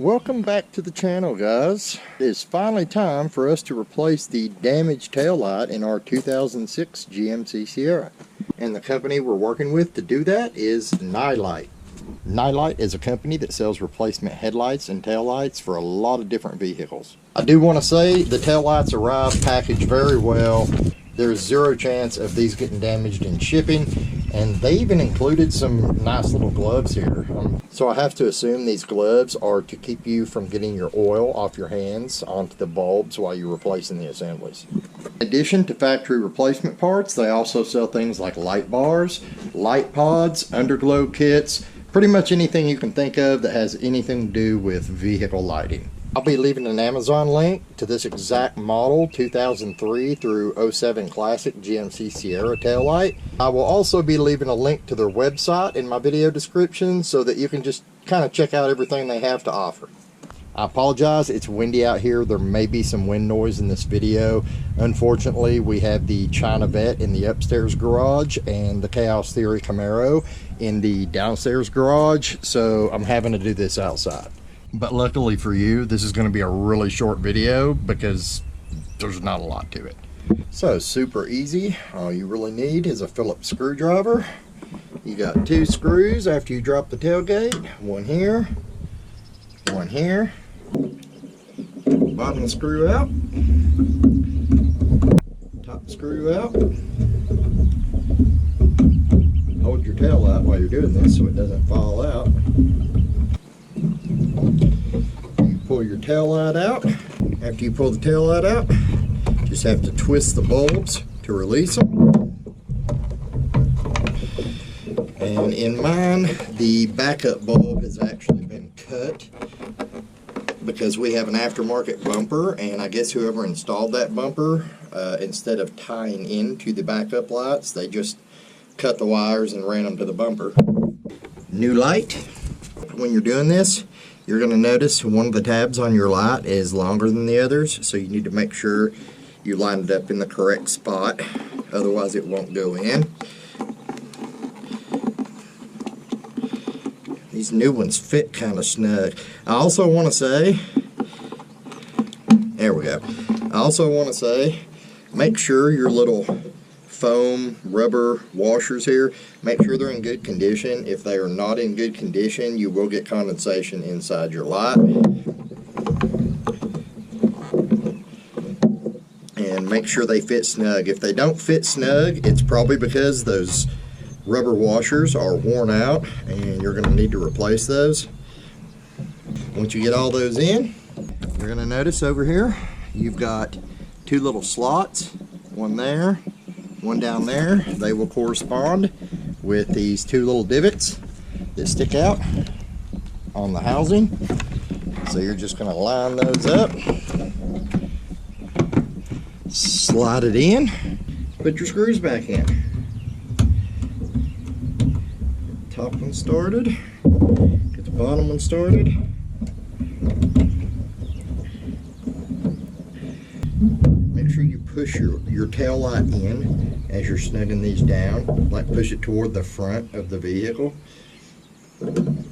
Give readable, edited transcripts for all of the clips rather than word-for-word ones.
Welcome back to the channel, guys. It is finally time for us to replace the damaged taillight in our 2006 GMC Sierra. And the company we're working with to do that is Nilight. Nilight is a company that sells replacement headlights and taillights for a lot of different vehicles. I do want to say the taillights arrive packaged very well. There's zero chance of these getting damaged in shipping, and they even included some nice little gloves here. So I have to assume these gloves are to keep you from getting your oil off your hands onto the bulbs while you're replacing the assemblies. In addition to factory replacement parts, they also sell things like light bars, light pods, underglow kits, pretty much anything you can think of that has anything to do with vehicle lighting. I'll be leaving an Amazon link to this exact model 2003 through 07 Classic GMC Sierra taillight. I will also be leaving a link to their website in my video description so that you can just kind of check out everything they have to offer. I apologize, it's windy out here. There may be some wind noise in this video. Unfortunately, we have the China Vet in the upstairs garage and the Chaos Theory Camaro in the downstairs garage, so I'm having to do this outside. But luckily for you, this is going to be a really short video because there's not a lot to it. So super easy. All you really need is a Phillips screwdriver. You got 2 screws after you drop the tailgate. One here, one here. Bottom screw out. Top screw out. Hold your tail out while you're doing this so it doesn't fall out. You pull your tail light out. After you pull the tail light out, just have to twist the bulbs to release them. And in mine, the backup bulb has actually been cut because we have an aftermarket bumper, and I guess whoever installed that bumper, instead of tying into the backup lights, they just cut the wires and ran them to the bumper. New light. When you're doing this, you're going to notice one of the tabs on your light is longer than the others, so you need to make sure you line it up in the correct spot, otherwise it won't go in. These new ones fit kind of snug. I also want to say, there we go, I also want to say, make sure your little foam rubber washers here, make sure they're in good condition. If they are not in good condition, you will get condensation inside your light. And make sure they fit snug. If they don't fit snug, it's probably because those rubber washers are worn out and you're going to need to replace those. Once you get all those in, you're going to notice over here you've got 2 little slots, one there, one down there. They will correspond with these 2 little divots that stick out on the housing. So you're just going to line those up, slide it in, put your screws back in. Top one started, get the bottom one started. Make sure you push your tail light in as you're snugging these down, like push it toward the front of the vehicle. And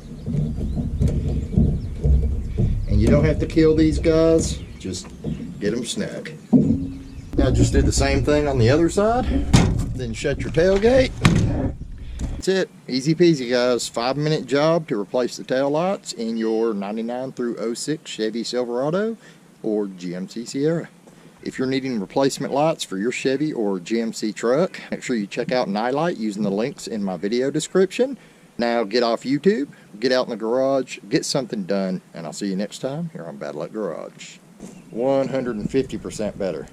you don't have to kill these guys, just get them snug. Now just do the same thing on the other side, then shut your tailgate. That's it, easy peasy guys. 5-minute job to replace the tail lights in your 99 through 06 Chevy Silverado or GMC Sierra. If you're needing replacement lights for your Chevy or GMC truck, make sure you check out Nilight using the links in my video description. Now get off YouTube, get out in the garage, get something done, and I'll see you next time here on Bad Luck Garage. 150% better.